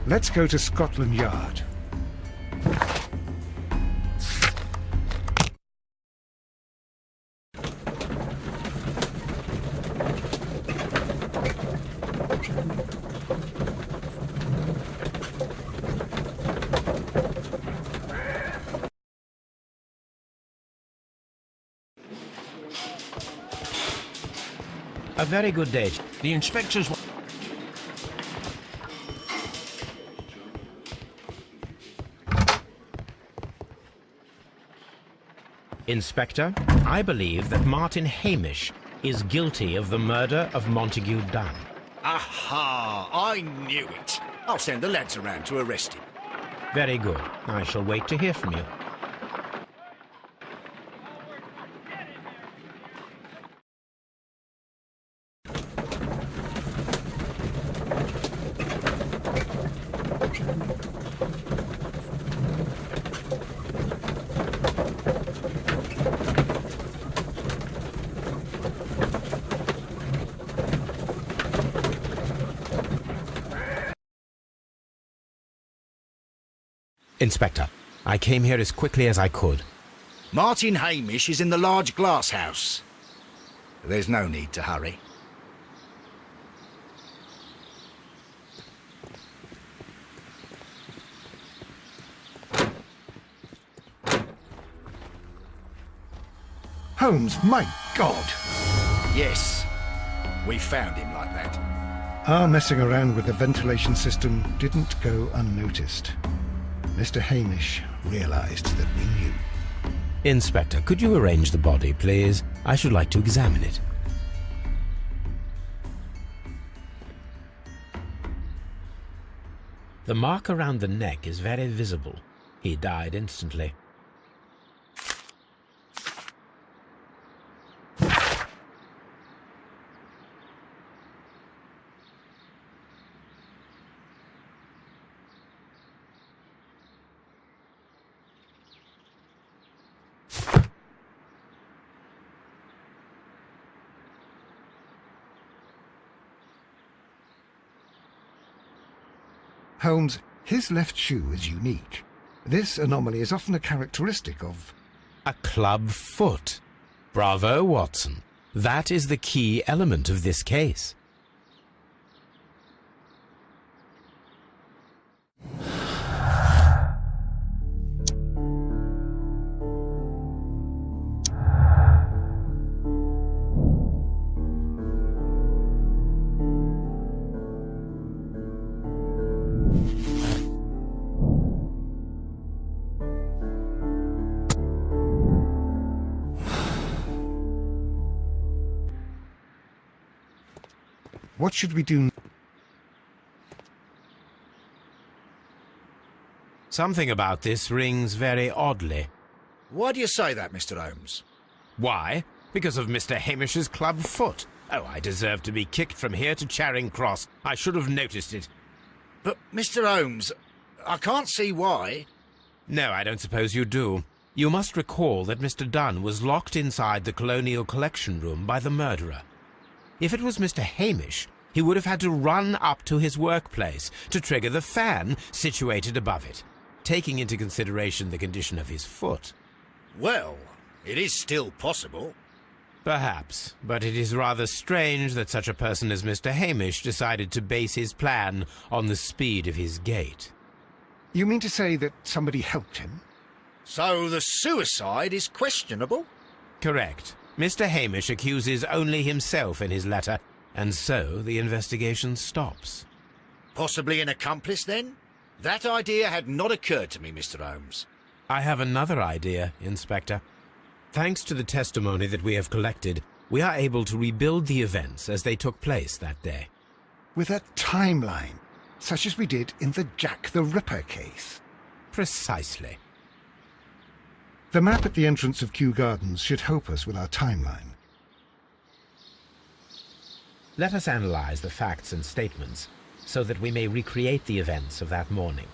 Let's go to Scotland Yard. A very good day. The inspectors... Inspector, I believe that Martin Hamish is guilty of the murder of Montague Dunn. Aha! I knew it. I'll send the lads around to arrest him. Very good. I shall wait to hear from you. Inspector, I came here as quickly as I could. Martin Hamish is in the large glass house. There's no need to hurry. Holmes, my God! Yes, we found him like that. Our messing around with the ventilation system didn't go unnoticed. Mr. Hamish realized that we knew. Inspector, could you arrange the body, please? I should like to examine it. The mark around the neck is very visible. He died instantly. Holmes, his left shoe is unique. This anomaly is often a characteristic of... A club foot. Bravo, Watson. That is the key element of this case. What should we do? Something about this rings very oddly. Why do you say that, Mr. Holmes? Why? Because of Mr. Hamish's club foot. Oh, I deserve to be kicked from here to Charing Cross. I should have noticed it. But, Mr. Holmes, I can't see why. No, I don't suppose you do. You must recall that Mr. Dunn was locked inside the Colonial Collection Room by the murderer. If it was Mr. Hamish, he would have had to run up to his workplace to trigger the fan situated above it, taking into consideration the condition of his foot. Well, it is still possible. Perhaps, but it is rather strange that such a person as Mr. Hamish decided to base his plan on the speed of his gait. You mean to say that somebody helped him? So the suicide is questionable? Correct. Mr. Hamish accuses only himself in his letter, and so the investigation stops. Possibly an accomplice, then? That idea had not occurred to me, Mr. Holmes. I have another idea, Inspector. Thanks to the testimony that we have collected, we are able to rebuild the events as they took place that day. With a timeline, such as we did in the Jack the Ripper case. Precisely. The map at the entrance of Kew Gardens should help us with our timeline. Let us analyze the facts and statements so that we may recreate the events of that morning.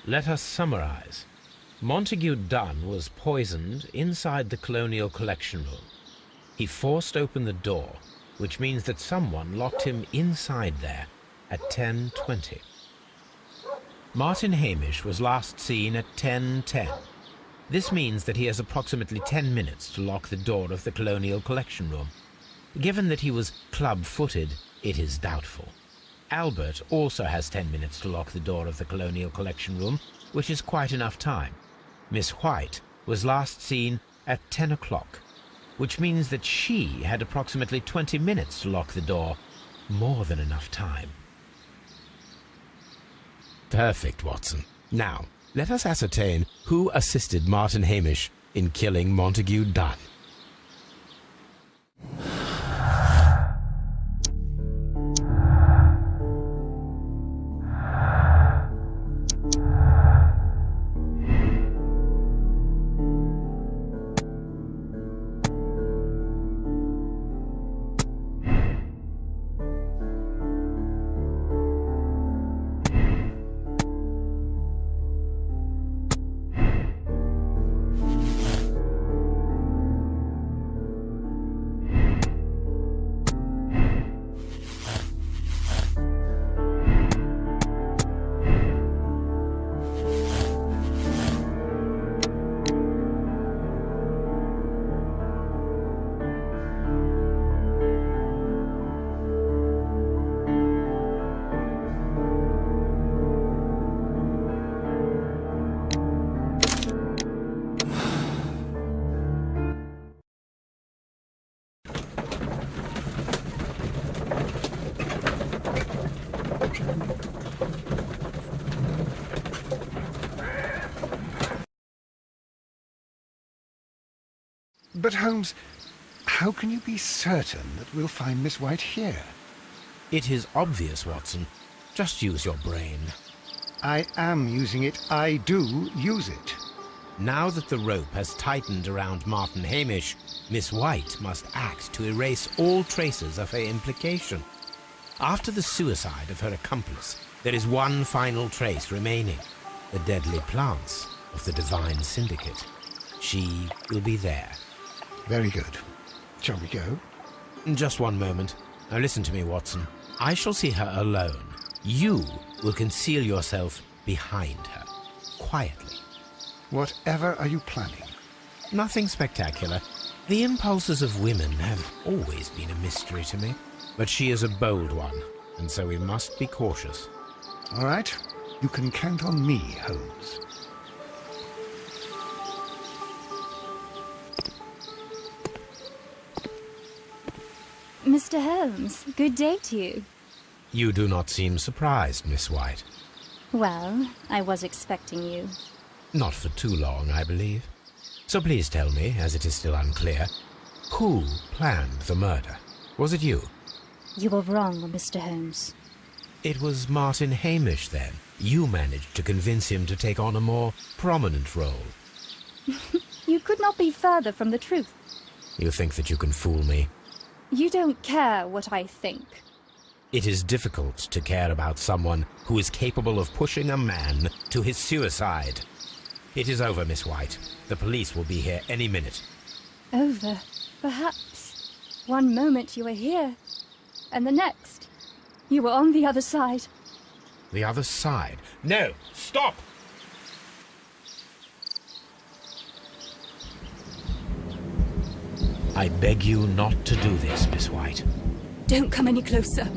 Let us summarize. Montague Dunn was poisoned inside the Colonial Collection Room. He forced open the door, which means that someone locked him inside there at 10:20. Martin Hamish was last seen at 10:10. This means that he has approximately 10 minutes to lock the door of the Colonial Collection Room. Given that he was club-footed, it is doubtful. Albert also has 10 minutes to lock the door of the Colonial Collection Room, which is quite enough time. Miss White was last seen at 10 o'clock, which means that she had approximately 20 minutes to lock the door. More than enough time. Perfect, Watson. Now, let us ascertain who assisted Martin Hamish in killing Montague Dunn. But Holmes, how can you be certain that we'll find Miss White here? It is obvious, Watson. Just use your brain. I am using it. I do use it. Now that the rope has tightened around Martin Hamish, Miss White must act to erase all traces of her implication. After the suicide of her accomplice, there is one final trace remaining: the deadly plants of the Divine Syndicate. She will be there. Very good. Shall we go? Just one moment. Now listen to me, Watson. I shall see her alone. You will conceal yourself behind her, quietly. Whatever are you planning? Nothing spectacular. The impulses of women have always been a mystery to me. But she is a bold one, and so we must be cautious. All right. You can count on me, Holmes. Mr. Holmes, good day to you. You do not seem surprised, Miss White. Well, I was expecting you. Not for too long, I believe. So please tell me, as it is still unclear, who planned the murder? Was it you? You were wrong, Mr. Holmes. It was Martin Hamish, then. You managed to convince him to take on a more prominent role. You could not be further from the truth. You think that you can fool me? You don't care what I think. It is difficult to care about someone who is capable of pushing a man to his suicide. It is over, Miss White. The police will be here any minute. Over, perhaps. One moment you were here, and the next, you were on the other side. The other side? No! Stop! I beg you not to do this, Miss White. Don't come any closer.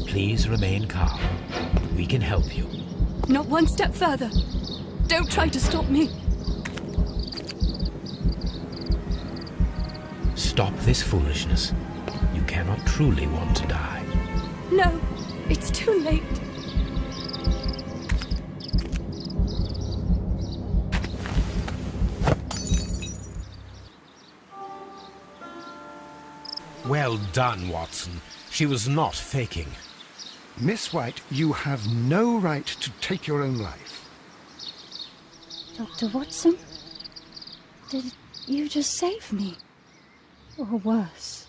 Please remain calm. We can help you. Not one step further. Don't try to stop me. Stop this foolishness. You cannot truly want to die. No, it's too late. Well done, Watson. She was not faking. Miss White, you have no right to take your own life. Dr. Watson? Did you just save me? Or worse?